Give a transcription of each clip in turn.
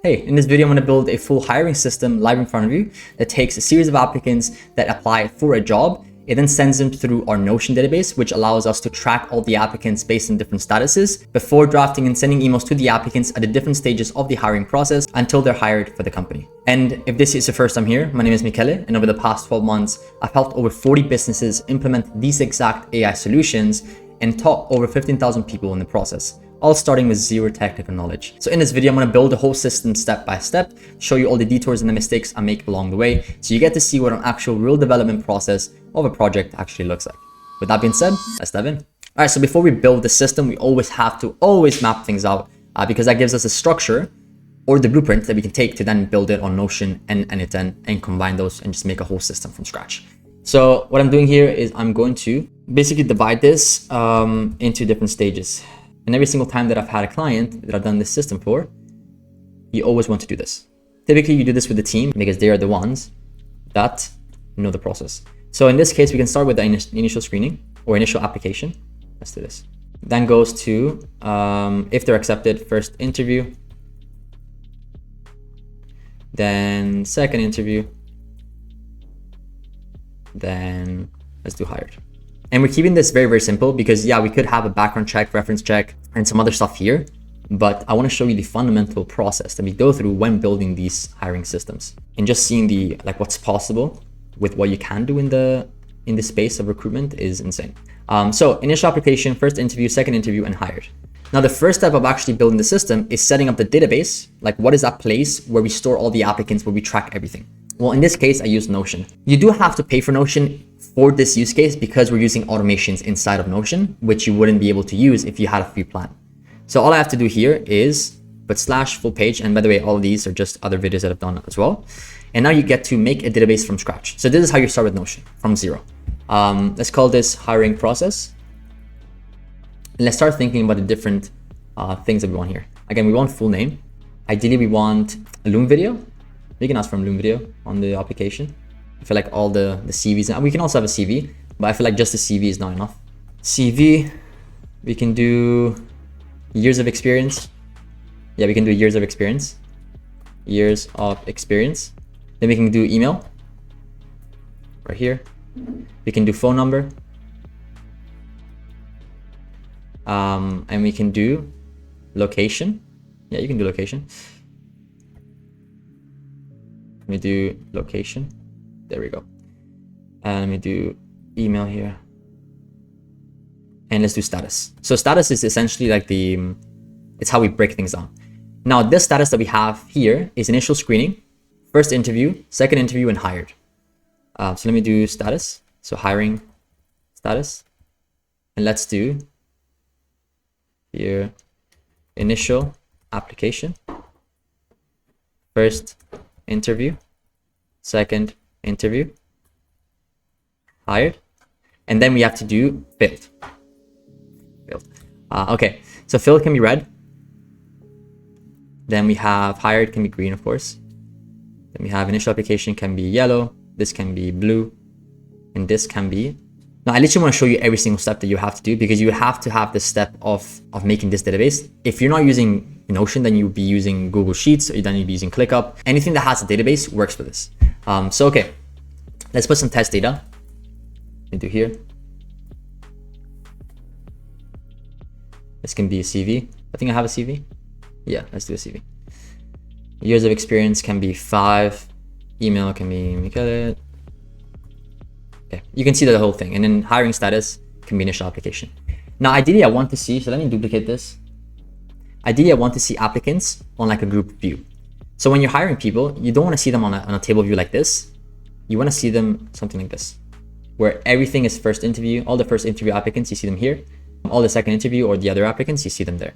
Hey, in this video, I'm going to build a full hiring system live in front of you that takes a series of applicants that apply for a job. It then sends them through our Notion database, which allows us to track all the applicants based on different statuses before drafting and sending emails to the applicants at the different stages of the hiring process until they're hired for the company. And if this is your first time here, my name is Michele, and over the past 12 months, I've helped over 40 businesses implement these exact AI solutions and taught over 15,000 people in the process, all starting with zero technical knowledge. So in this video, I'm going to build the whole system step by step, show you all the detours and the mistakes I make along the way, so you get to see what an actual real development process of a project actually looks like. With that being said, let's dive in. All right, so before we build the system, we always have to map things out because that gives us a structure or the blueprint that we can take to then build it on Notion and n8n and combine those and just make a whole system from scratch. So what I'm doing here is I'm going to basically divide this into different stages. And every single time that I've had a client that I've done this system for, you always want to do this. Typically, you do this with the team because they are the ones that know the process. So in this case, we can start with the initial screening or initial application. Let's do this. Then goes to, if they're accepted, first interview, then second interview, then let's do hired. And we're keeping this very, very simple because we could have a background check, reference check, and some other stuff here. But I want to show you the fundamental process that we go through when building these hiring systems and just seeing the what's possible with what you can do in the space of recruitment is insane. So initial application, first interview, second interview, and hired. Now, the first step of actually building the system is setting up the database. Like, what is that place where we store all the applicants, where we track everything? Well, in this case, I use Notion. You do have to pay for Notion for this use case because we're using automations inside of Notion, which you wouldn't be able to use if you had a free plan. So all I have to do here is put / full page. And by the way, all of these are just other videos that I've done as well. And now you get to make a database from scratch. So this is how you start with Notion, from zero. Let's call this hiring process. And let's start thinking about the different things that we want here. Again, we want full name. Ideally, we want a Loom video. We can ask for a Loom video on the application. I feel like all the CVs, and we can also have a CV, but I feel like just the CV is not enough. CV, we can do years of experience. Yeah, we can do years of experience. Years of experience. Then we can do email right here. We can do phone number. And we can do location. Yeah, you can do location. Let me do location. There we go. And let me do email here. And let's do status. So status is essentially like it's how we break things down. Now, this status that we have here is initial screening, first interview, second interview, and hired. So let me do status. So hiring status. And let's do here initial application, first interview, second interview, hired, and then we have to do filled. Okay, so filled can be red. Then we have hired can be green, of course. Then we have initial application can be yellow. This can be blue, and this can be. Now, I literally want to show you every single step that you have to do because you have to have this step of making this database. If you're not using Notion, then you'll be using Google Sheets, or then you'll be using ClickUp. Anything that has a database works for this. So, okay, let's put some test data into here. This can be a CV. I think I have a CV. Yeah, let's do a CV. Years of experience can be 5. Email can be Michele. Okay, you can see the whole thing. And then hiring status can be initial application. Now, ideally, I want to see, so let me duplicate this. Ideally, I want to see applicants on like a group view. So when you're hiring people, you don't want to see them on a table view like this. You want to see them something like this, where everything is first interview. All the first interview applicants, you see them here. All the second interview or the other applicants, you see them there.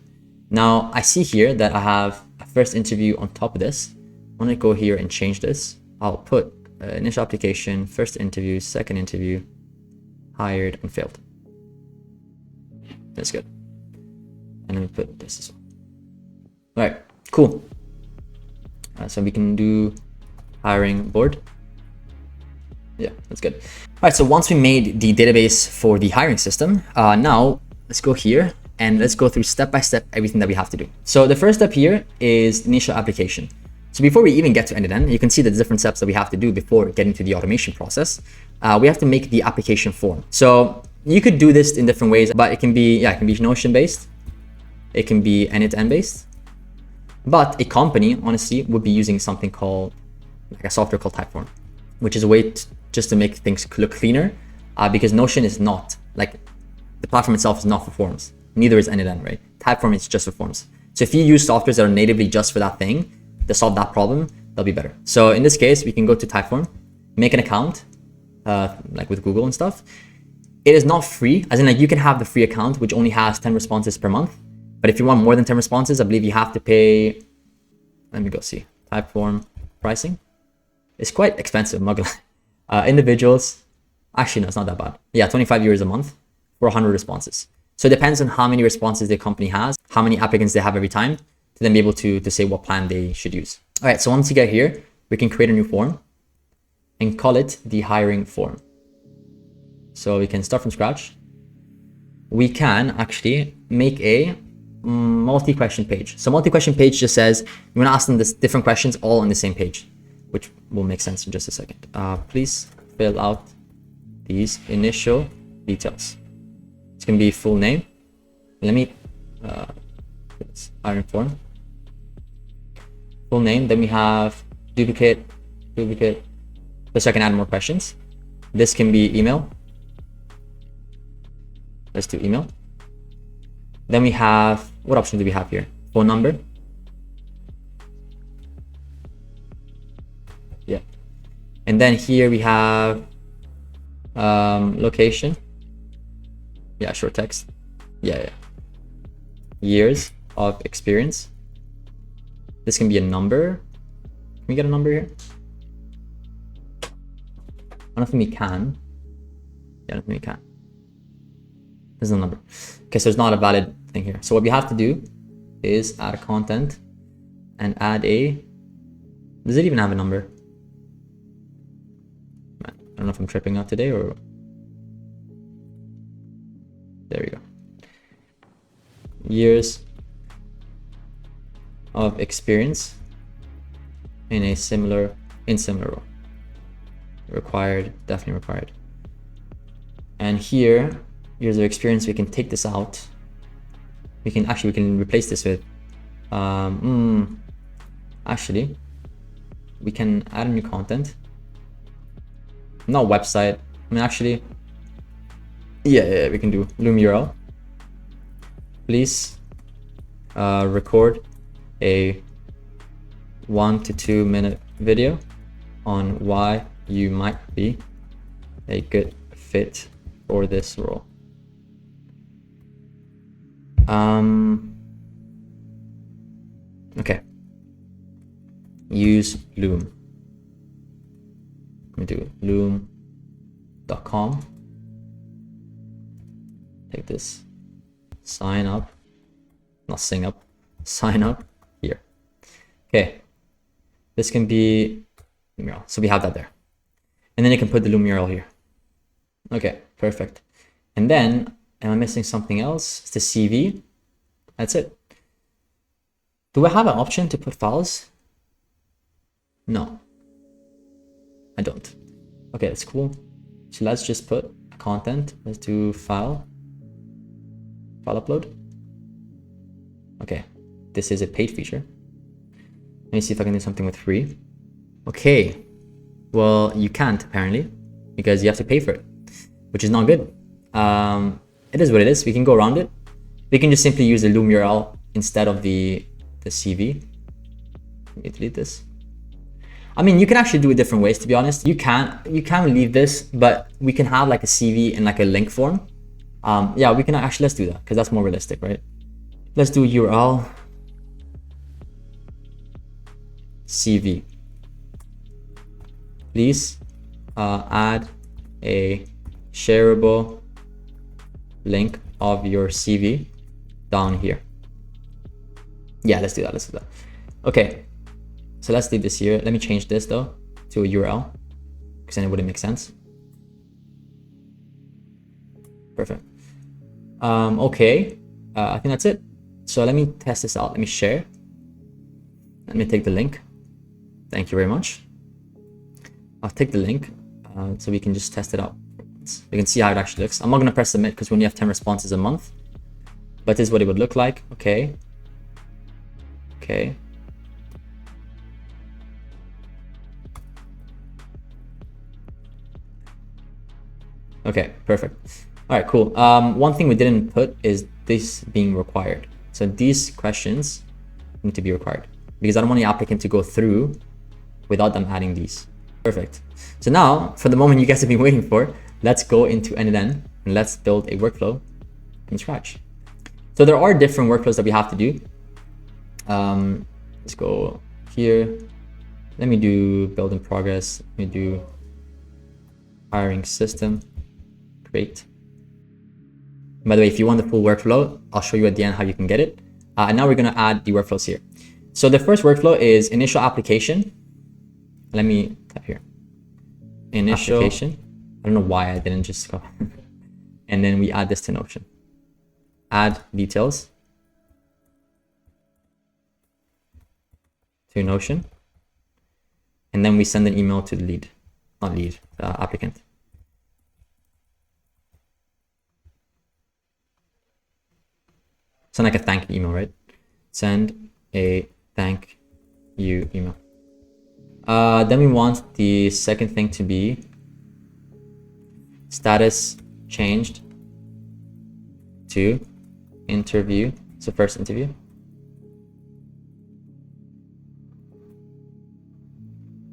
Now, I see here that I have a first interview on top of this. I want to go here and change this. I'll put initial application, first interview, second interview, hired, and failed. That's good. And let me put this as well. All right, cool. So we can do hiring board. Yeah, that's good. All right, so once we made the database for the hiring system, now let's go here and let's go through step by step everything that we have to do. So the first step here is initial application. So before we even get to n8n, you can see the different steps that we have to do before getting to the automation process. We have to make the application form. So you could do this in different ways, but it can be Notion based. It can be n8n based. But a company, honestly, would be using something called like a software called Typeform, which is a way just to make things look cleaner, because Notion is not, like, the platform itself is not for forms. Neither is n8n, right? Typeform is just for forms. So if you use softwares that are natively just for that thing to solve that problem, they'll be better. So in this case, we can go to Typeform, make an account, like with Google and stuff. It is not free, as in like you can have the free account, which only has 10 responses per month. But if you want more than 10 responses, I believe you have to pay, let me go see, Typeform pricing. It's quite expensive, I'm not gonna lie. Individuals, actually no, it's not that bad. Yeah, 25 euros a month for 100 responses. So it depends on how many responses the company has, how many applicants they have every time, to then be able to say what plan they should use. All right, so once you get here, we can create a new form and call it the hiring form. So we can start from scratch. We can actually make a multi-question page. So multi-question page just says you want to ask them this different questions all on the same page, which will make sense in just a second. Please fill out these initial details. It's gonna be full name. Let me hiring form. Full name. Then we have duplicate. So I can add more questions. This can be email. Let's do email. Then we have, what option do we have here? Phone number. Yeah. And then here we have location. Yeah, short text. Yeah. Years of experience. This can be a number. Can we get a number here? I don't think we can. Yeah, I don't think we can. There's no number. Okay, so it's not a valid thing here. So what we have to do is add a content and add a, does it even have a number? I don't know if I'm tripping out today or, there we go. Years of experience in a similar role. Required, definitely required. And here, years of experience, we can take this out. We can replace this with, actually, we can add a new content. Not website. I mean, actually, yeah, we can do Loom URL. Please record a 1 to 2 minute video on why you might be a good fit for this role. Okay. Use Loom. Let me do loom.com. Take this. Sign up. Not sing up. Sign up here. Okay. This can be Miro. So we have that there. And then you can put the Loom URL here. Okay, perfect. And then, am I missing something else? It's the CV. That's it. Do I have an option to put files? No, I don't. Okay, that's cool. So let's just put content. Let's do file upload. Okay, this is a paid feature. Let me see if I can do something with free. Okay, well, you can't apparently because you have to pay for it, which is not good. It is what it is. We can go around it. We can just simply use the Loom URL instead of the CV. Let me delete this. I mean, you can actually do it different ways, to be honest. You can leave this, but we can have like a CV in like a link form. Yeah, we can actually, let's do that because that's more realistic, right? Let's do URL CV. Please add a shareable link of your CV down here. Yeah, let's do that. Okay, so let's leave this here. Let me change this though to a URL because then it wouldn't make sense. Perfect. Okay, I think that's it. So let me test this out. Let me share. Let me take the link. Thank you very much. I'll take the link so we can just test it out. We can see how it actually looks. I'm not going to press submit because we only have 10 responses a month. But this is what it would look like. Okay. Okay. Okay, perfect. All right, cool. One thing we didn't put is this being required. So these questions need to be required because I don't want the applicant to go through without them adding these. Perfect. So now, for the moment you guys have been waiting for, let's go into n8n and let's build a workflow from scratch. So there are different workflows that we have to do. Let's go here. Let me do build in progress. Let me do hiring system. Great. By the way, if you want the full workflow, I'll show you at the end how you can get it. And now we're going to add the workflows here. So the first workflow is initial application. Let me type here. Initial application. I don't know why I didn't just go. And then we add this to Notion. Add details to Notion. And then we send an email to the lead, not lead, the applicant. Send like a thank you email, right? Send a thank you email. Then we want the second thing to be status changed to interview. So first interview.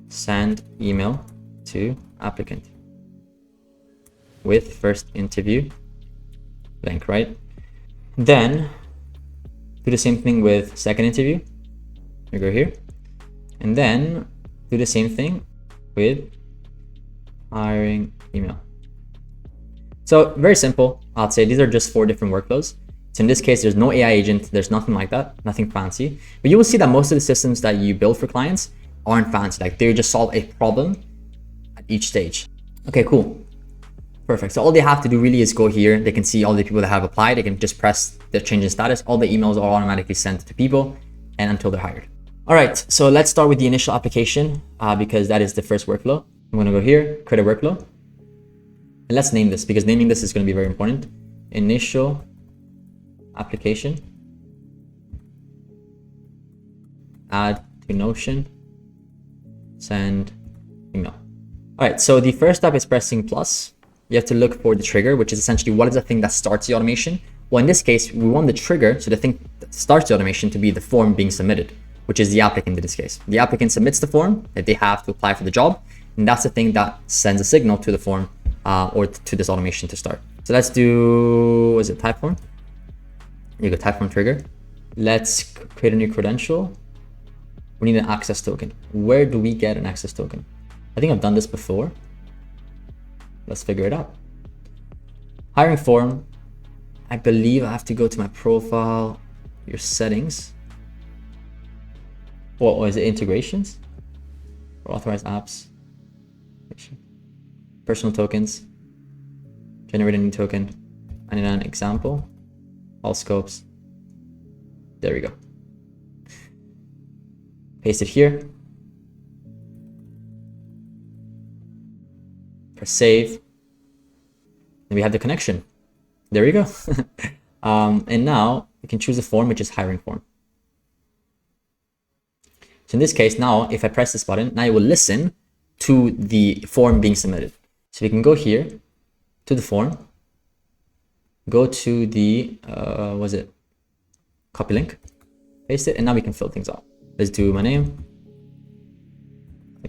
Send email to applicant with first interview link, right? Then do the same thing with second interview. We go here and then do the same thing with hiring email. So very simple. I'd say these are just 4 different workflows. So in this case, there's no AI agent. There's nothing like that, nothing fancy. But you will see that most of the systems that you build for clients aren't fancy. Like they just solve a problem at each stage. Okay, cool. Perfect. So all they have to do really is go here. They can see all the people that have applied. They can just press the change in status. All the emails are automatically sent to people and until they're hired. All right, so let's start with the initial application because that is the first workflow. I'm gonna go here, create a workflow. And let's name this because naming this is gonna be very important. Initial application. Add to Notion. Send email. All right, so the first step is pressing plus. You have to look for the trigger, which is essentially what is the thing that starts the automation. Well, in this case, we want the trigger, so the thing that starts the automation to be the form being submitted, which is the applicant in this case. The applicant submits the form that they have to apply for the job, and that's the thing that sends a signal to the form or to this automation to start. So let's do, what is it, Typeform? You go Typeform trigger. Let's create a new credential. We need an access token. Where do we get an access token? I think I've done this before. Let's figure it out. Hiring form. I believe I have to go to my profile, your settings. Or is it integrations? Or authorized apps? Personal tokens. Generate a new token. And an example. All scopes. There we go. Paste it here. Press save. And we have the connection. There we go. And now we can choose a form, which is hiring form. So in this case, now if I press this button, now it will listen to the form being submitted. So we can go here to the form, go to the, was it copy link, paste it, and now we can fill things out. Let's do my name,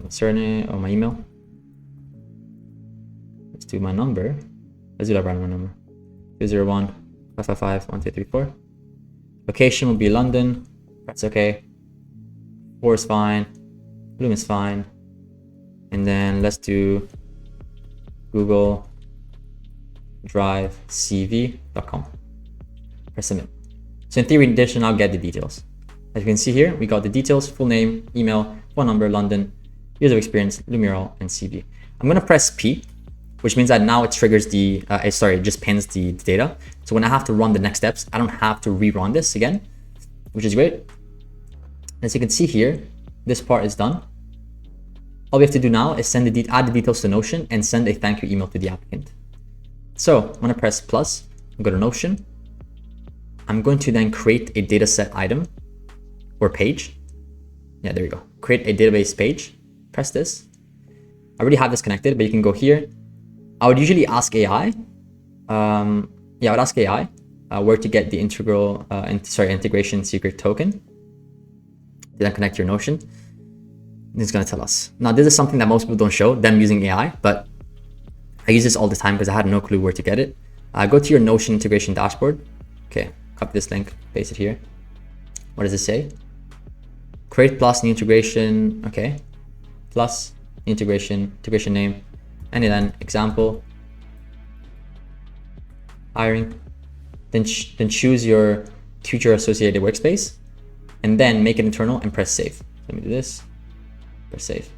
my surname, or my email. Let's do my number. Let's do that random number. 201 555 1234. Location will be London. That's okay. 4 is fine. Bloom is fine. And then let's do Google Drive CV.com. Press submit. So in theory, this should now get the details. As you can see here, we got the details: full name, email, phone number, London, years of experience, Miro, and CV. I'm gonna press P which means that now it triggers the, it just pins the data. So when I have to run the next steps, I don't have to rerun this again, which is great. As you can see here, this part is done. All we have to do now is add the details to Notion and send a thank you email to the applicant. So I'm gonna press plus, go to Notion. I'm going to then create a dataset item or page. Yeah, there we go. Create a database page. Press this. I already have this connected, but you can go here. I would usually ask AI. I would ask AI where to get the integration secret token. Then connect your Notion. It's gonna tell us. Now, this is something that most people don't show, them using AI, but I use this all the time because I had no clue where to get it. Go to your Notion integration dashboard. Okay, copy this link, paste it here. What does it say? Create plus new integration. Okay, plus integration name, and then example, hiring. Then choose your future associated workspace, and then make it internal and press save. Let me do this. Press save.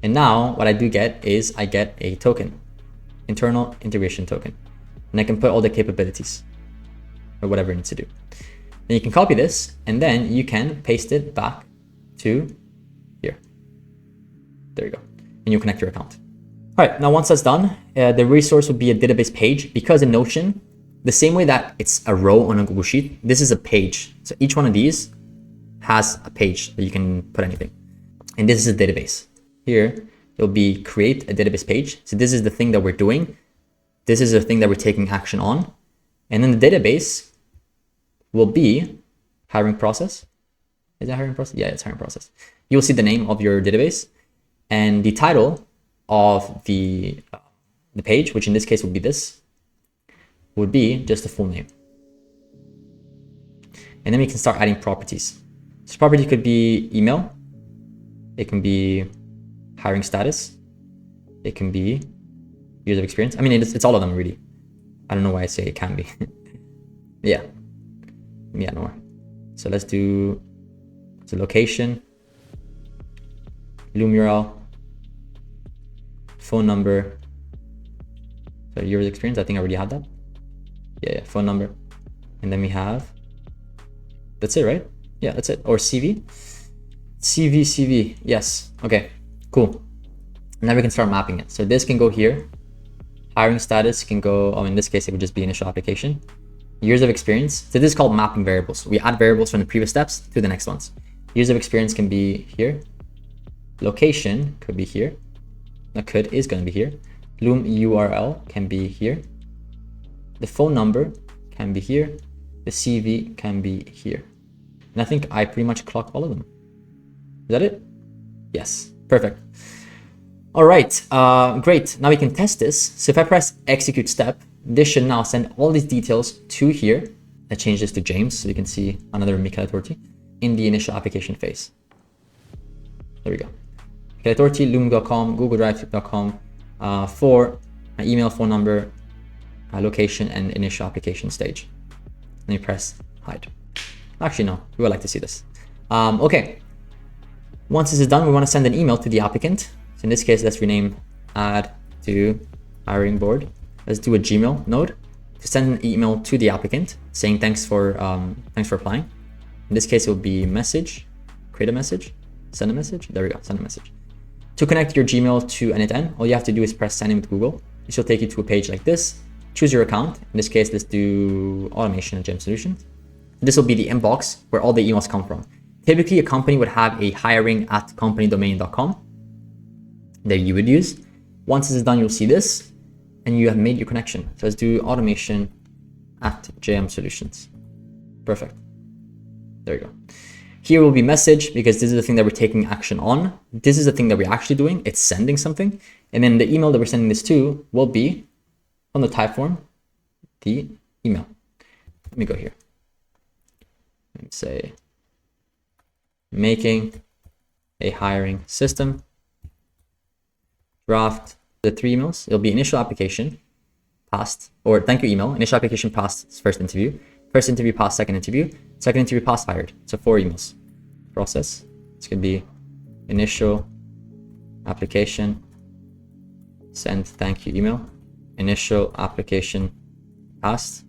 And now what I do get is I get a token, internal integration token, and I can put all the capabilities or whatever it needs to do. Then you can copy this and then you can paste it back to here. There you go. And you connect your account. All right, now once that's done, the resource would be a database page, because in Notion, the same way that it's a row on a Google Sheet, this is a page. So each one of these has a page that you can put anything. And this is a database. Here, it'll be create a database page. So this is the thing that we're doing. This is the thing that we're taking action on. And then the database will be hiring process. Is that hiring process? Yeah, it's hiring process. You'll see the name of your database and the title of the page, which in this case would be this, would be just the full name. And then we can start adding properties. So property could be email. It can be hiring status. It can be years of experience. I mean, it's all of them really. I don't know why I say it can be. Yeah, no more. So let's do the location, Loom URL, phone number. So years of experience, I think I already had that. Yeah, phone number. And then we have, that's it, right? Yeah, that's it. Or CV. CV. Yes. Okay, cool. And then we can start mapping it. So this can go here. Hiring status can go, in this case, it would just be initial application. Years of experience. So this is called mapping variables. We add variables from the previous steps to the next ones. Years of experience can be here. Location could be here. Is going to be here. Loom URL can be here. The phone number can be here. The CV can be here. And I think I pretty much clocked all of them. Is that it? Yes, perfect. All right, great. Now we can test this. So if I press execute step, this should now send all these details to here. I change this to James so you can see another Michele Torti in the initial application phase. There we go. Michele Torti, loom.com, googledrive.com for my email, phone number, location, and initial application stage. Then you press hide. Actually, no, we would like to see this. Okay. Once this is done, we want to send an email to the applicant. So in this case, let's rename add to hiring board. Let's do a Gmail node to send an email to the applicant saying thanks for applying. In this case, it will be message, create a message, send a message. There we go, send a message. To connect your Gmail to n8n, all you have to do is press sign in with Google. This will take you to a page like this. Choose your account. In this case, let's do automation at Gem Solutions. This will be the inbox where all the emails come from. Typically, a company would have a hiring@companydomain.com that you would use. Once this is done, you'll see this and you have made your connection. So let's do automation at JM Solutions. Perfect. There you go. Here will be message because this is the thing that we're taking action on. This is the thing that we're actually doing. It's sending something. And then the email that we're sending this to will be on the Typeform, the email. Let me go here and say making a hiring system, draft the 3 emails. It'll be initial application passed, or thank you email, initial application passed first interview passed second interview passed hired. So 4 emails. Process. This could be initial application send thank you email, initial application passed,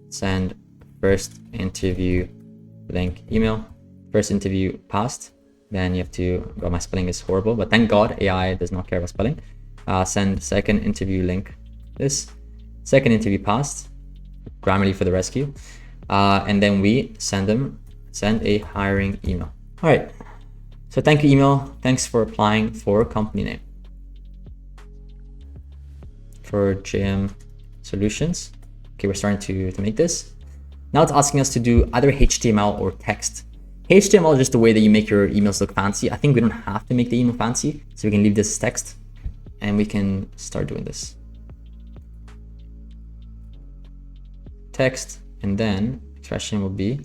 send first interview link email, first interview passed. Then you have to, well, my spelling is horrible, but thank God AI does not care about spelling. Send second interview link, this, second interview passed, Grammarly for the rescue. And then we send a hiring email. All right, so thank you email, thanks for applying for company name. For JM Solutions. Okay, we're starting to make this. Now it's asking us to do either HTML or text. HTML is just the way that you make your emails look fancy. I think we don't have to make the email fancy, so we can leave this as text and we can start doing this. Text, and then expression will be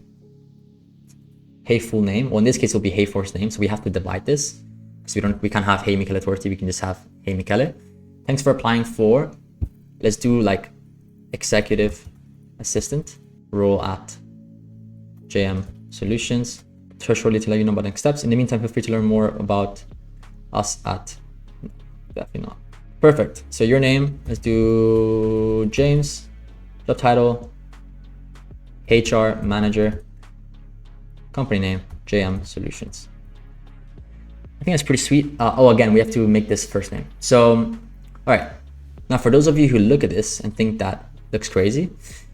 hey full name. Well, in this case, it will be hey first name, so we have to divide this. So we can't have hey Michele Torti, we can just have hey Michele. Thanks for applying for, let's do like executive assistant role at JM Solutions. Shortly to let you know about next steps. In the meantime, feel free to learn more about us at, definitely not. Perfect. So your name, let's do James, job title, HR manager, company name, JM Solutions. I think that's pretty sweet. Oh, again, we have to make this first name. So, all right. Now, for those of you who look at this and think that looks crazy,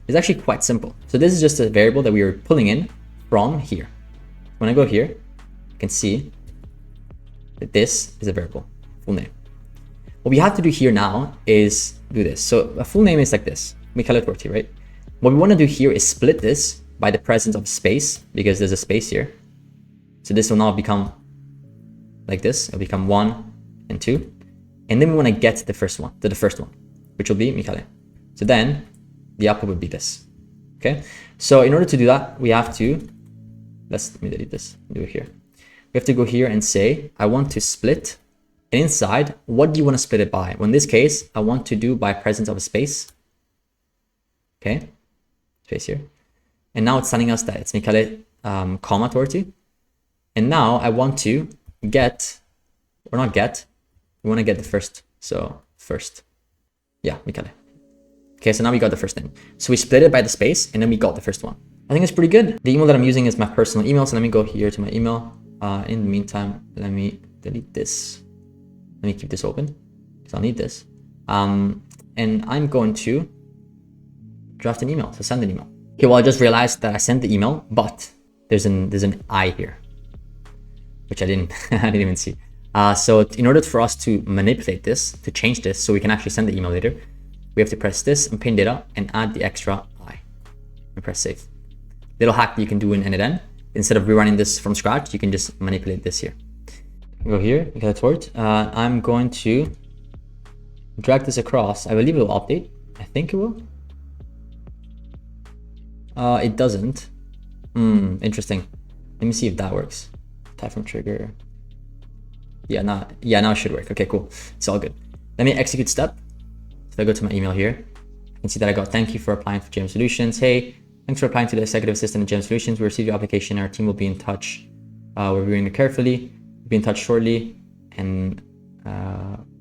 it's actually quite simple. So this is just a variable that we are pulling in from here. When I go here, you can see that this is a variable, full name. What we have to do here now is do this. So a full name is like this, Michele Torti, right? What we want to do here is split this by the presence of space, because there's a space here. So this will now become like this. It'll become 1 and 2. And then we want to get the first one, which will be Michele. So then the output would be this. Okay. So in order to do that, we have to, let me delete this, do it here. We have to go here and say, I want to split. And inside, what do you want to split it by? Well, in this case, I want to do by presence of a space. Okay. Space here. And now it's telling us that it's Michele, comma Torti. And now I want to get, or not get, we want to get the first. So first, yeah, Michele. Okay, so now we got the first name. So we split it by the space and then we got the first one. I think it's pretty good. The email that I'm using is my personal email. So let me go here to my email. In the meantime, let me delete this. Let me keep this open because I'll need this. And I'm going to draft an email, so send an email. Okay, well, I just realized that I sent the email, but there's an I here, which I didn't even see. So in order for us to manipulate this, to change this, so we can actually send the email later, we have to press this and pin data and add the extra I and press save. Little hack that you can do in n8n. Instead of rerunning this from scratch, you can just manipulate this here. Go here, Michele Torti. I'm going to drag this across. I believe it will update. I think it will. It doesn't. Interesting. Let me see if that works. Typeform trigger. Yeah, now it should work. Okay, cool. It's all good. Let me execute step. So I go to my email here. You can see that I got thank you for applying for JM Solutions. Hey, thanks for applying to the executive assistant at JM Solutions. We received your application. Our team will be in touch. We're reviewing it carefully. We'll be in touch shortly, and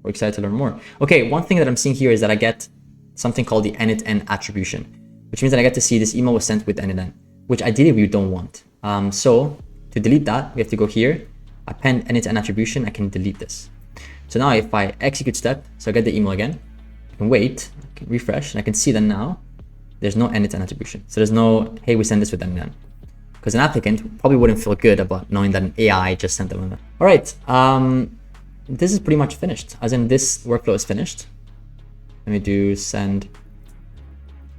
we're excited to learn more. Okay, one thing that I'm seeing here is that I get something called the n8n attribution, which means that I get to see this email was sent with n8n, which ideally we don't want. So to delete that, we have to go here, append n8n attribution. I can delete this. So now if I execute step, so I get the email again, I can wait, I can refresh, and I can see that now there's no n8n attribution. So there's no, hey, we send this with n8n. Because an applicant probably wouldn't feel good about knowing that an AI just sent them. All right, this is pretty much finished. As in, this workflow is finished. Let me do send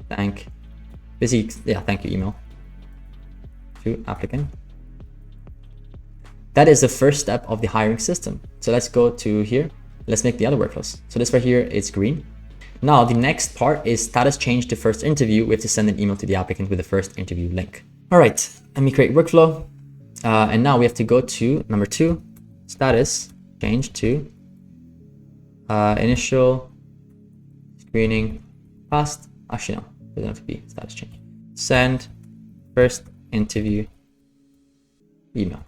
thank you email to applicant. That is the first step of the hiring system. So let's go to here. Let's make the other workflows. So this right here is green. Now the next part is status change to first interview. We have to send an email to the applicant with the first interview link. All right, let me create workflow. And now we have to go to number 2, status change to initial screening passed. Actually, no, it doesn't have to be status change. Send first interview email.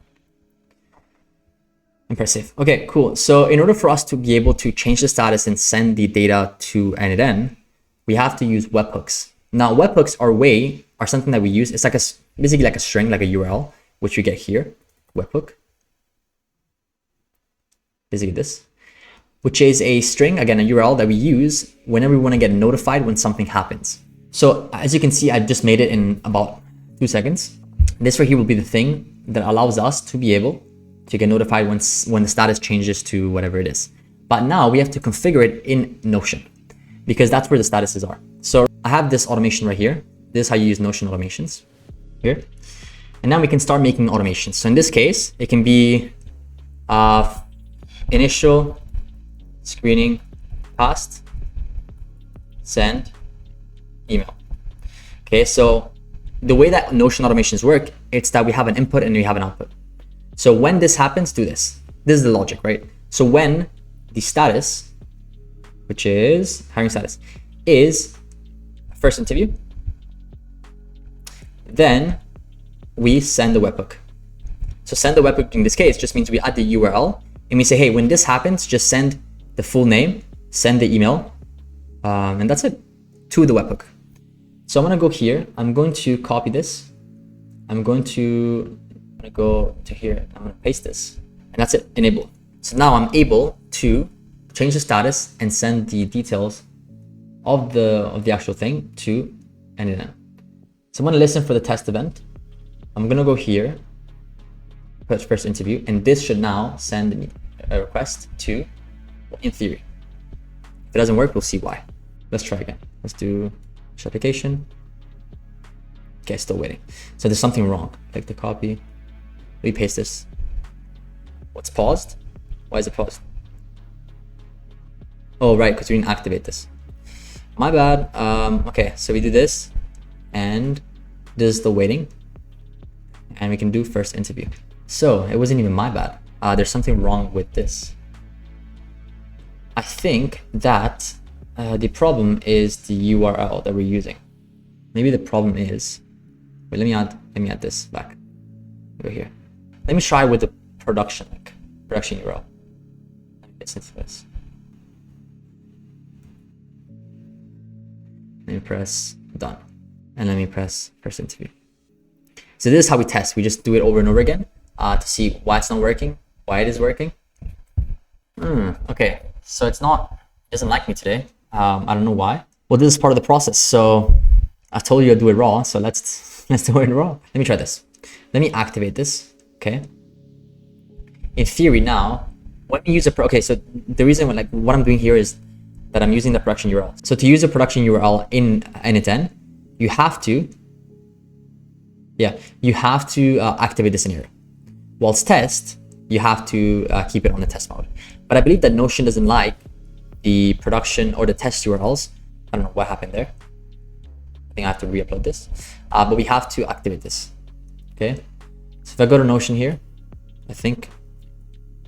And press save. Okay, cool. So in order for us to be able to change the status and send the data to n8n, we have to use webhooks. Now, webhooks are something that we use. It's like basically like a string, like a URL, which we get here, webhook. Basically this, which is a string, again, a URL that we use whenever we want to get notified when something happens. So as you can see, I've just made it in about 2 seconds. This right here will be the thing that allows us to be able to get notified when the status changes to whatever it is. But now we have to configure it in Notion because that's where the statuses are. So I have this automation right here. This is how you use Notion automations here. And now we can start making automations. So in this case, it can be initial screening past send email. Okay, so the way that Notion automations work, it's that we have an input and we have an output. So when this happens, do this. This is the logic, right? So when the status, which is hiring status, is first interview, then we send the webhook. So send the webhook in this case just means we add the URL and we say, hey, when this happens, just send the full name, send the email, and that's it, to the webhook. So I'm gonna go here, I'm going to copy this, I'm gonna go to here, I'm gonna paste this, and that's it, enable. So now I'm able to change the status and send the details of the actual thing to n8n. So I'm gonna listen for the test event. I'm gonna go here, put first interview, and this should now send me a request to, in theory. If it doesn't work, we'll see why. Let's try again. Let's do application. Okay, still waiting. So there's something wrong. Click the copy. We paste this. What's paused? Why is it paused? Oh, right, because we didn't activate this. My bad. Okay, so we do this, and this is the waiting, and we can do first interview. So it wasn't even my bad. There's something wrong with this. I think that the problem is the URL that we're using. Maybe the problem is, wait, let me add this back over here. Let me try with the production URL. Let me this. Let me press done, and let me press first interview. So this is how we test. We just do it over and over again to see why it's not working, why it is working. Okay, so it doesn't like me today. I don't know why. Well, this is part of the process. So I told you I'd do it raw. So let's do it raw. Let me try this. Let me activate this. Okay. In theory now, when we use okay, so the reason what I'm doing here is that I'm using the production URL. So to use a production URL in n8n, you have to activate this scenario. Whilst test, you have to keep it on the test mode. But I believe that Notion doesn't like the production or the test URLs. I don't know what happened there. I think I have to re-upload this. But we have to activate this. Okay. So if I go to Notion here, I think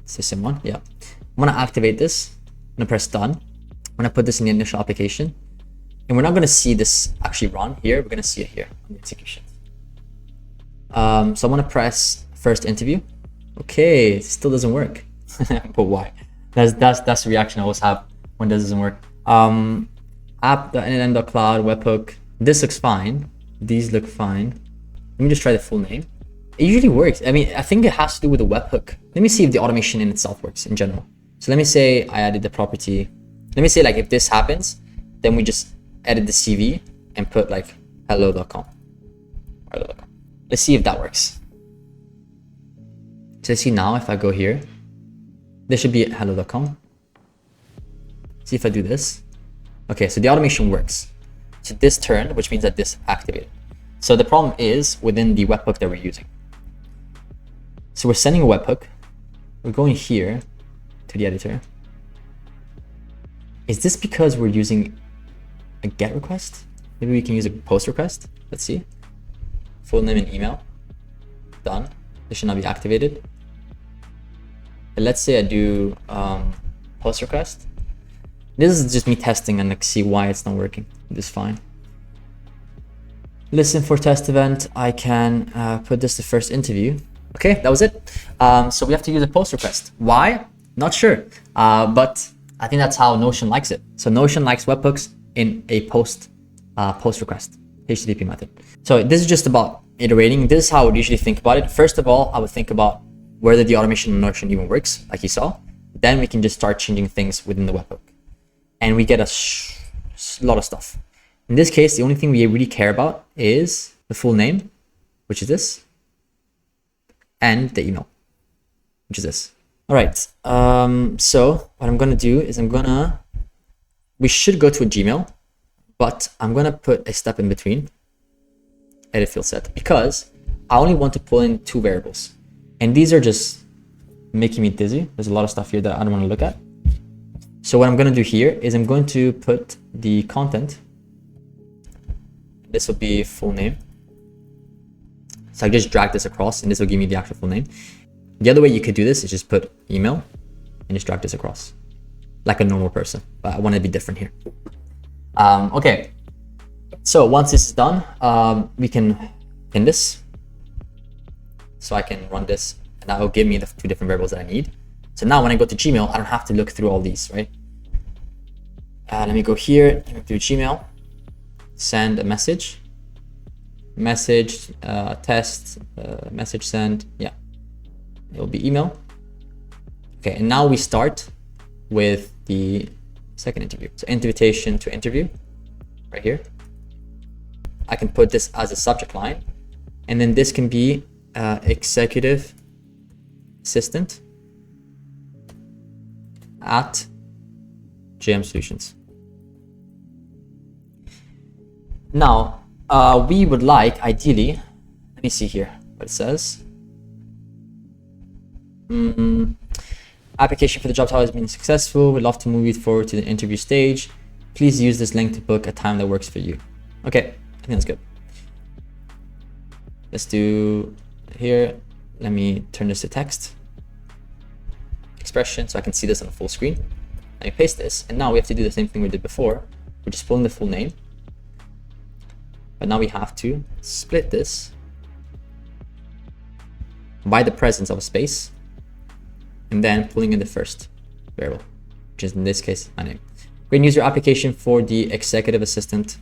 it's the same one. Yeah. I'm gonna activate this. I'm gonna press done. I'm gonna put this in the initial application. And we're not gonna see this actually run here. We're gonna see it here on the execution. So I'm gonna press first interview. Okay, it still doesn't work. But why? That's the reaction I always have when this doesn't work. App.n8n.cloud webhook. This looks fine. These look fine. Let me just try the full name. It usually works. I mean, I think it has to do with the webhook. Let me see if the automation in itself works in general. So let me say I added the property. Let me say if this happens, then we just edit the CV and put hello.com. Hello.com. Let's see if that works. So see now if I go here, there should be hello.com. See if I do this. Okay, so the automation works. So this turned, which means that this activated. So the problem is within the webhook that we're using. So we're sending a webhook. We're going here to the editor. Is this because we're using a GET request? Maybe we can use a POST request. Let's see. Full name and email. Done. This should now be activated. And let's say I do POST request. This is just me testing and see why it's not working. This is fine. Listen for test event. I can put this to first interview. Okay, that was it. So we have to use a post request. Why? Not sure, but I think that's how Notion likes it. So Notion likes webhooks in a post request, HTTP method. So this is just about iterating. This is how I would usually think about it. First of all, I would think about whether the automation in Notion even works, like you saw. Then we can just start changing things within the webhook. And we get a lot of stuff. In this case, the only thing we really care about is the full name, which is this, and the email, which is this. All right, so what I'm gonna do is we should go to a Gmail, but I'm gonna put a step in between, edit field set, because I only want to pull in 2 variables. And these are just making me dizzy. There's a lot of stuff here that I don't wanna look at. So what I'm gonna do here is I'm going to put the content. This will be full name. So I just drag this across and this will give me the actual full name. The other way you could do this is just put email and just drag this across like a normal person, but I want to be different here. Okay, so once this is done, we can pin this. So I can run this and that will give me the 2 different variables that I need. So now when I go to Gmail, I don't have to look through all these, right? Let me go here, through Gmail, send a message, test, message send, yeah. It'll be email. Okay, and now we start with the second interview. So invitation to interview, right here. I can put this as a subject line, and then this can be executive assistant at JM Solutions. Now, we would like, ideally, let me see here what it says. Application for the job title has been successful. We'd love to move you forward to the interview stage. Please use this link to book a time that works for you. Okay, I think that's good. Let's do here. Let me turn this to text expression so I can see this on the full screen. Let me paste this, and now we have to do the same thing we did before. We're just pulling the full name, but now we have to split this by the presence of a space, and then pulling in the first variable, which is in this case my name. Great news, your application for the executive assistant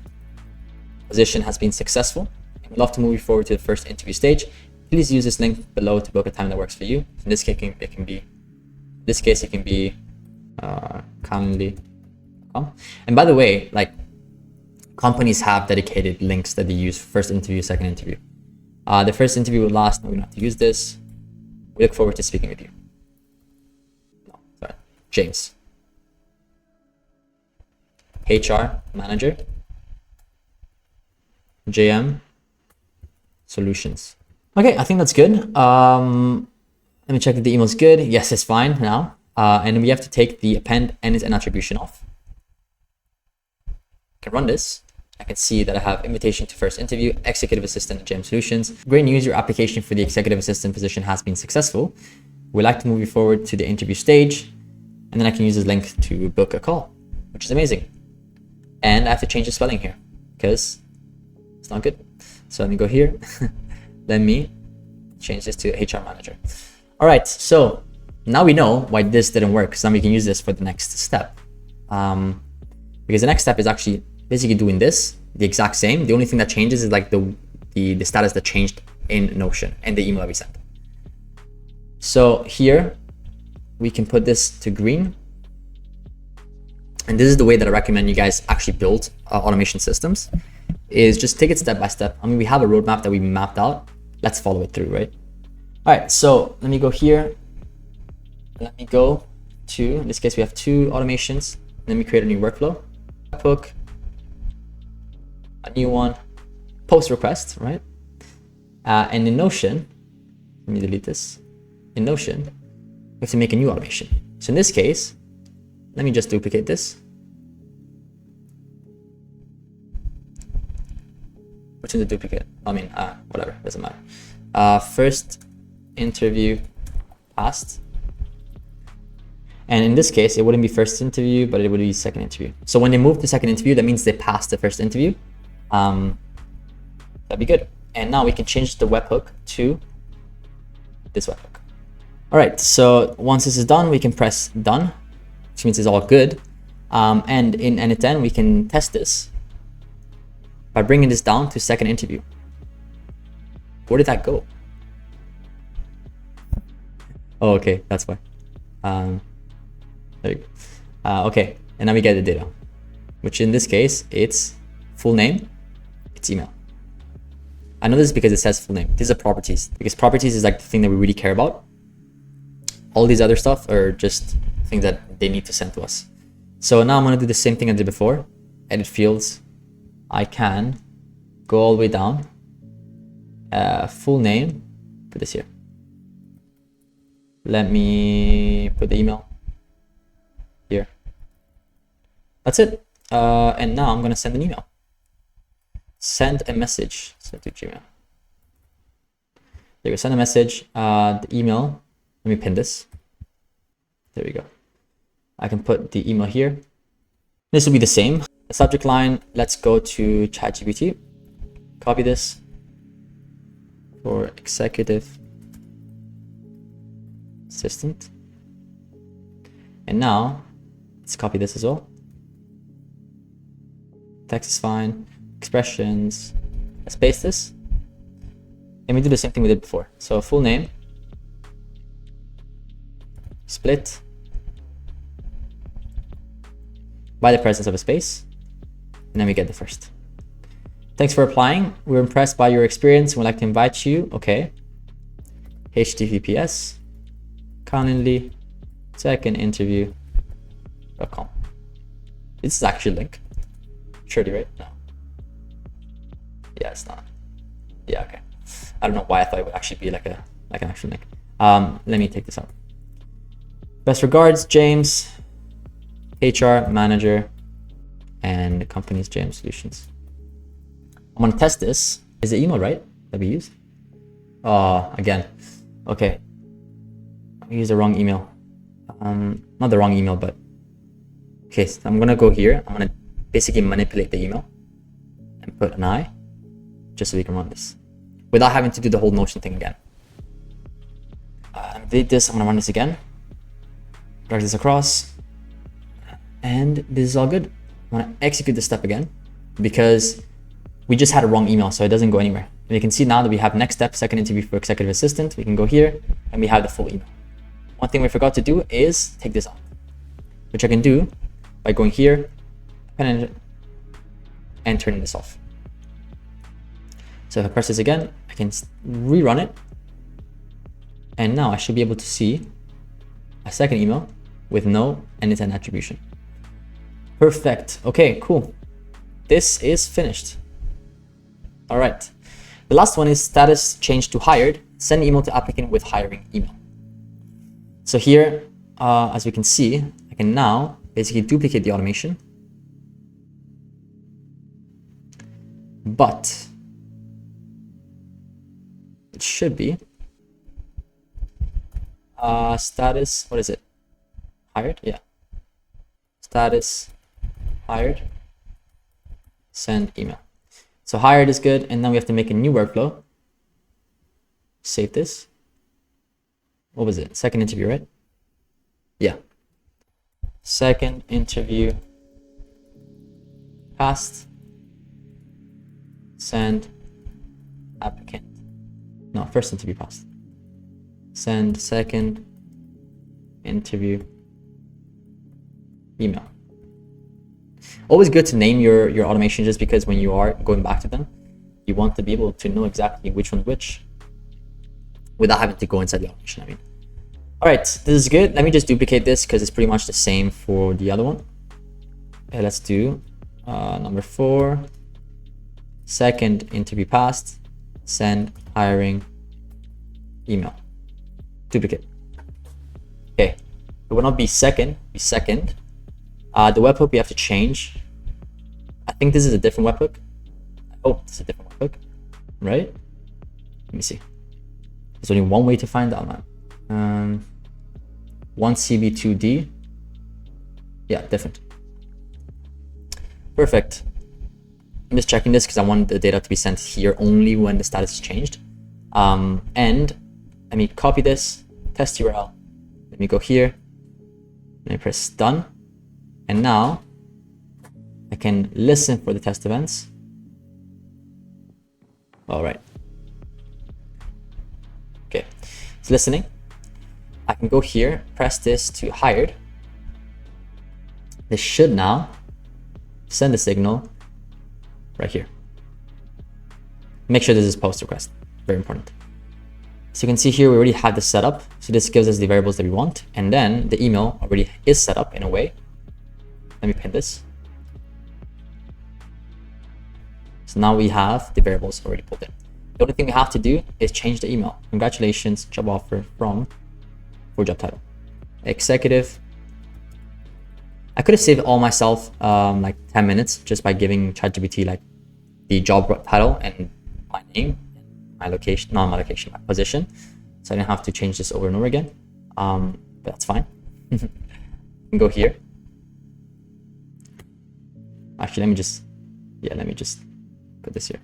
position has been successful. We'd love to move you forward to the first interview stage. Please use this link below to book a time that works for you. In this case, it can be Calendly.com. And by the way, like, companies have dedicated links that they use for first interview, second interview. The first interview will last. No, we don't have to use this. We look forward to speaking with you. No, sorry, James, HR manager, JM Solutions. Okay, I think that's good. Let me check if the email is good. Yes, it's fine now. And we have to take the append n8n attribution off. I can run this. I can see that I have invitation to first interview, executive assistant at JM Solutions. Great news, your application for the executive assistant position has been successful. We'd like to move you forward to the interview stage. And then I can use this link to book a call, which is amazing. And I have to change the spelling here because it's not good. So let me go here. Let me change this to HR manager. All right, so now we know why this didn't work. So now we can use this for the next step. Because the next step is actually basically doing this, the exact same. The only thing that changes is like the status that changed in Notion and the email that we sent. So here we can put this to green. And this is the way that I recommend you guys actually build automation systems, is just take it step by step. I mean, we have a roadmap that we mapped out. Let's follow it through, right? All right, so let me go here. Let me go to, in this case, we have 2 automations. Let me create a new workflow. Hook, a new one, post request, right? And in Notion, let me delete this. In Notion, we have to make a new automation. So in this case, let me just duplicate this. Which is a duplicate? I mean, whatever, doesn't matter. First interview passed. And in this case, it wouldn't be first interview, but it would be second interview. So when they move to second interview, that means they passed the first interview. That'd be good. And now we can change the webhook to this webhook. All right, so once this is done, we can press done, which means it's all good. And in n8n, we can test this by bringing this down to second interview. Where did that go? Oh, okay, that's why. There you go. Okay, and now we get the data, which in this case, it's full name, it's email. I know this is because it says full name. These are properties, because properties is like the thing that we really care about. All these other stuff are just things that they need to send to us. So now I'm gonna do the same thing I did before. Edit fields. I can go all the way down. Full name, put this here. Let me put the email here. That's it. And now I'm gonna send an email. Send a message. Send to Gmail. There we go. Send a message. The email. Let me pin this. There we go. I can put the email here. This will be the same. The subject line. Let's go to ChatGPT. Copy this for executive assistant. And now let's copy this as well. Text is fine. Expressions. Let's paste this. And we do the same thing we did before. So full name. Split by the presence of a space. And then we get the first. Thanks for applying. We're impressed by your experience. We'd like to invite you. Okay. HTTPS. Calendly. Secondinterview.com. This is actually a link. Surely, right? No. Yeah, it's not. Yeah, okay. I don't know why I thought it would actually be like an actual link. Let me take this out. Best regards, James, HR manager, and the company's JM Solutions. I'm gonna test this. Is the email right that we used? Again. Okay. I used the wrong email. Not the wrong email, but okay. So I'm gonna go here. I'm gonna basically manipulate the email and put an I, just so we can run this without having to do the whole Notion thing again. Delete this. I'm gonna run this again. Drag this across, and this is all good. I'm gonna execute this step again because we just had a wrong email, so it doesn't go anywhere. And you can see now that we have next step, second interview for executive assistant. We can go here and we have the full email. One thing we forgot to do is take this out, which I can do by going here and turning this off. So if I press this again, I can rerun it. And now I should be able to see a second email with no n8n attribution. Perfect. Okay, cool. This is finished. All right. The last one is status change to hired. Send email to applicant with hiring email. So here, as we can see, I can now basically duplicate the automation. But it should be status, what is it? Hired? Yeah. Status hired. Send email. So hired is good, and then we have to make a new workflow. Save this. What was it? Second interview, right? Yeah. Second interview passed. Send applicant. No, first interview passed. Send second interview email. Always good to name your automation, just because when you are going back to them, you want to be able to know exactly which one's which without having to go inside the automation, I mean. All right, this is good. Let me just duplicate this because it's pretty much the same for the other one. Okay, let's do number 4. Second interview passed. Send hiring email. Duplicate. Okay, it will not be second, be second. The webhook we have to change. I think this is a different webhook. I hope this is a different webhook, right? Let me see. There's only one way to find out, man. 1CB2D. Yeah, different. Perfect. I'm just checking this because I want the data to be sent here only when the status is changed. And Let me copy this test URL. Let me go here. Let me press done. And now I can listen for the test events. All right. Okay, it's listening. I can go here, press this to hired. This should now send a signal right here. Make sure this is post request, very important. So you can see here, we already have this set up. So this gives us the variables that we want. And then the email already is set up in a way. Let me pin this. So now we have the variables already pulled in. The only thing we have to do is change the email. Congratulations, job offer from for job title. Executive. I could have saved all myself like 10 minutes just by giving ChatGPT like the job title and my name, my location, not my location, my position. So I didn't have to change this over and over again. But that's fine. You can go here. Actually, let me just put this here.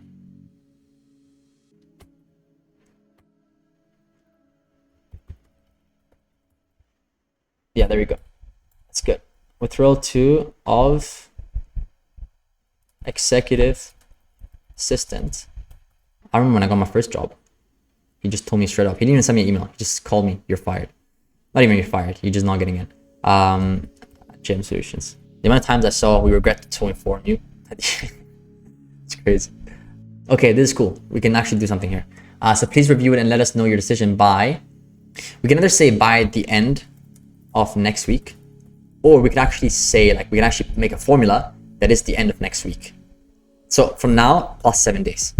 Yeah, there we go. That's good. With role 2 of executive assistant. I remember when I got my first job, he just told me straight up. He didn't even send me an email. He just called me, you're fired. Not even you're fired, you're just not getting in. GM Solutions. The amount of times I saw we regret to inform you. It's crazy. Okay, this is cool. We can actually do something here. So please review it and let us know your decision by, we can either say by the end of next week, or we could actually say like, we can actually make a formula that is the end of next week. So from now plus 7 days.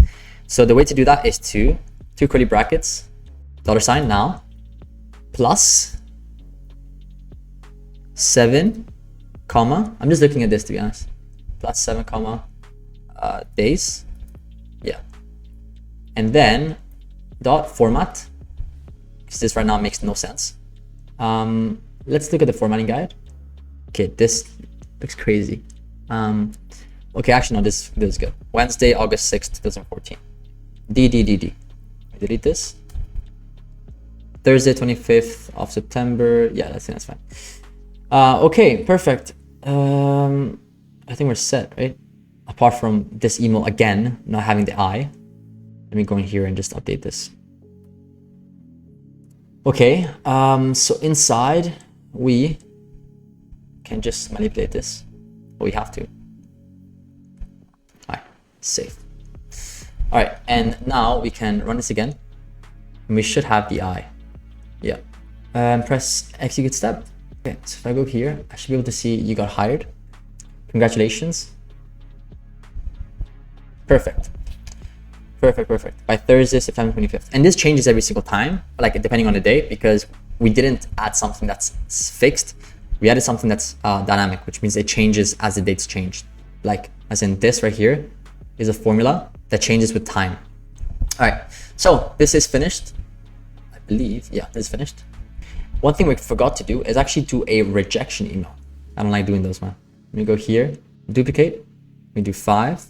So the way to do that is two curly brackets, $ now, plus 7, comma, I'm just looking at this to be honest, plus 7, comma, days, yeah. And then dot format, because this right now makes no sense. Let's look at the formatting guide. Okay, this looks crazy. Okay, actually no, this is good. Wednesday, August 6th, 2014. DDDD. Delete this. Thursday, 25th of September. Yeah, that's fine. Okay, perfect. I think we're set, right? Apart from this email again, not having the I. Let me go in here and just update this. Okay, so inside we can just manipulate this. We have to. All right, save. All right, and now we can run this again. And we should have the I. Yeah. Press execute step. Okay, so if I go here, I should be able to see you got hired. Congratulations. Perfect. Perfect. By Thursday, September 25th. And this changes every single time, like depending on the day, because we didn't add something that's fixed. We added something that's dynamic, which means it changes as the dates change. Like as in this right here is a formula that changes with time. All right, so this is finished. I believe, yeah, this is finished. One thing we forgot to do is actually do a rejection email. I don't like doing those, man. Let me go here, duplicate. We do 5.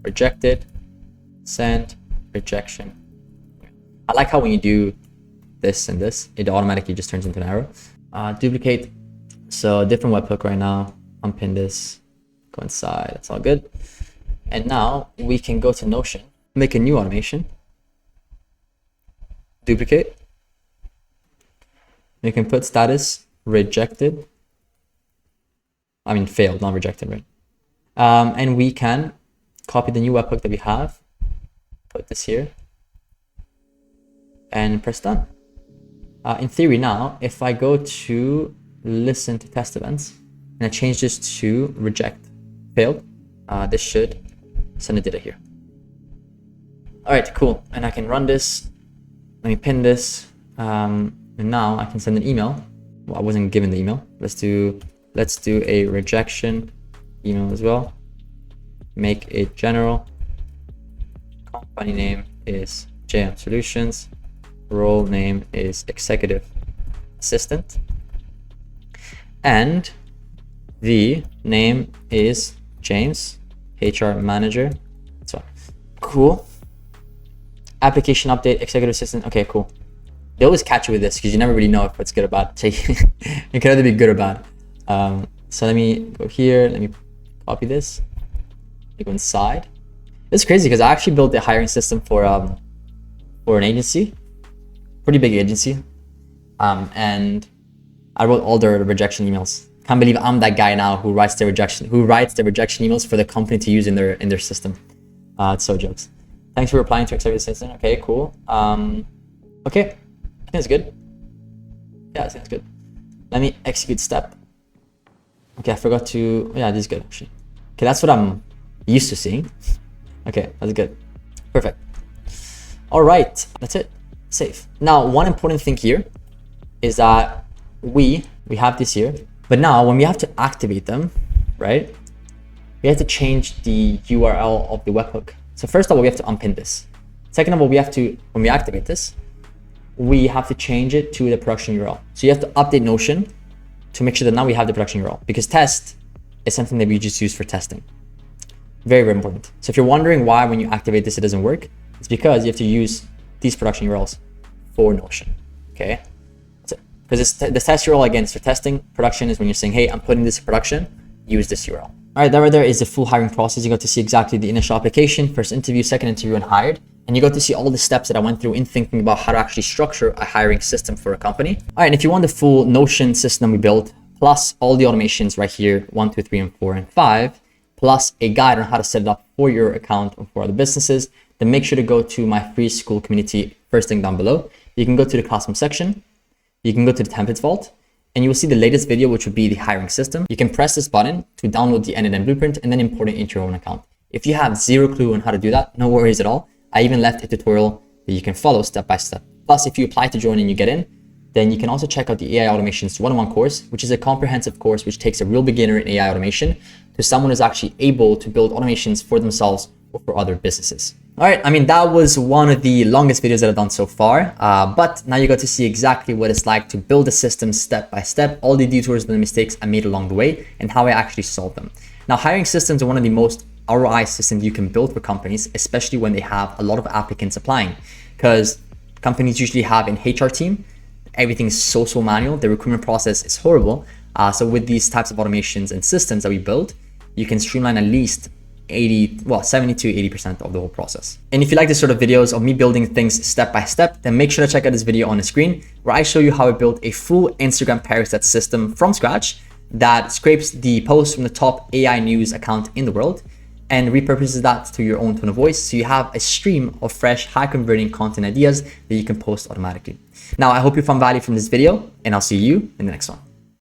Rejected, send, rejection. I like how when you do this and this, it automatically just turns into an arrow. Duplicate. So different webhook right now. Unpin this, go inside, that's all good. And now we can go to Notion, make a new automation. Duplicate. We can put status rejected. I mean failed, not rejected, right? And we can copy the new webhook that we have, put this here, and press done. In theory now, if I go to listen to test events, and I change this to reject, failed, this should send a data here. All right, cool. And I can run this. Let me pin this. And now I can send an email. Well, I wasn't given the email. Let's do a rejection email as well. Make it general. Company name is JM Solutions. Role name is Executive Assistant. And the name is James, HR Manager. So cool. Application update, executive assistant. Okay, cool. They always catch you with this because you never really know if it's good or bad. So it can either be good or bad. So let me go here. Let me copy this. Let me go inside. It's crazy because I actually built a hiring system for an agency, pretty big agency, and I wrote all their rejection emails. Can't believe I'm that guy now who writes the rejection emails for the company to use in their system. It's so jokes. Thanks for replying to executive assistant. Okay, cool. Okay, I think it's good. Yeah, I think it's good. Let me execute step. Okay, I forgot to. Yeah, this is good actually. Okay, that's what I'm used to seeing. Okay, that's good. Perfect. All right, that's it. Save. Now, one important thing here is that we have this here, but now when we have to activate them, right? We have to change the URL of the webhook. So first of all, we have to unpin this. Second of all, when we activate this, we have to change it to the production URL. So you have to update Notion to make sure that now we have the production URL, because test is something that we just use for testing. Very, very important. So if you're wondering why when you activate this, it doesn't work, it's because you have to use these production URLs for Notion, okay? Because the test URL, again, is for testing. Production is when you're saying, hey, I'm putting this in production, use this URL. All right, that right there is the full hiring process. You got to see exactly the initial application, first interview, second interview, and hired. And you got to see all the steps that I went through in thinking about how to actually structure a hiring system for a company. All right, and if you want the full Notion system we built, plus all the automations right here, 1, 2, 3, and 4, and 5, plus a guide on how to set it up for your account or for other businesses, then make sure to go to my free school community, first link down below. You can go to the classroom section, you can go to the templates vault, and you will see the latest video, which would be the hiring system. You can press this button to download the n8n blueprint and then import it into your own account. If you have zero clue on how to do that, no worries at all. I even left a tutorial that you can follow step by step. Plus, if you apply to join and you get in, then you can also check out the AI Automations 101 course, which is a comprehensive course which takes a real beginner in AI automation to someone who's actually able to build automations for themselves or for other businesses. All right, I mean, that was one of the longest videos that I've done so far, but now you got to see exactly what it's like to build a system step by step, all the detours and the mistakes I made along the way, and how I actually solved them. Now, hiring systems are one of the most ROI systems you can build for companies, especially when they have a lot of applicants applying, because companies usually have an HR team. Everything is so manual. The recruitment process is horrible. So with these types of automations and systems that we build, you can streamline at least 70 to 80% of the whole process. And if you like this sort of videos of me building things step by step, then make sure to check out this video on the screen where I show you how I built a full Instagram parasite system from scratch that scrapes the posts from the top AI news account in the world and repurposes that to your own tone of voice, so you have a stream of fresh, high converting content ideas that you can post automatically. Now, I hope you found value from this video, and I'll see you in the next one.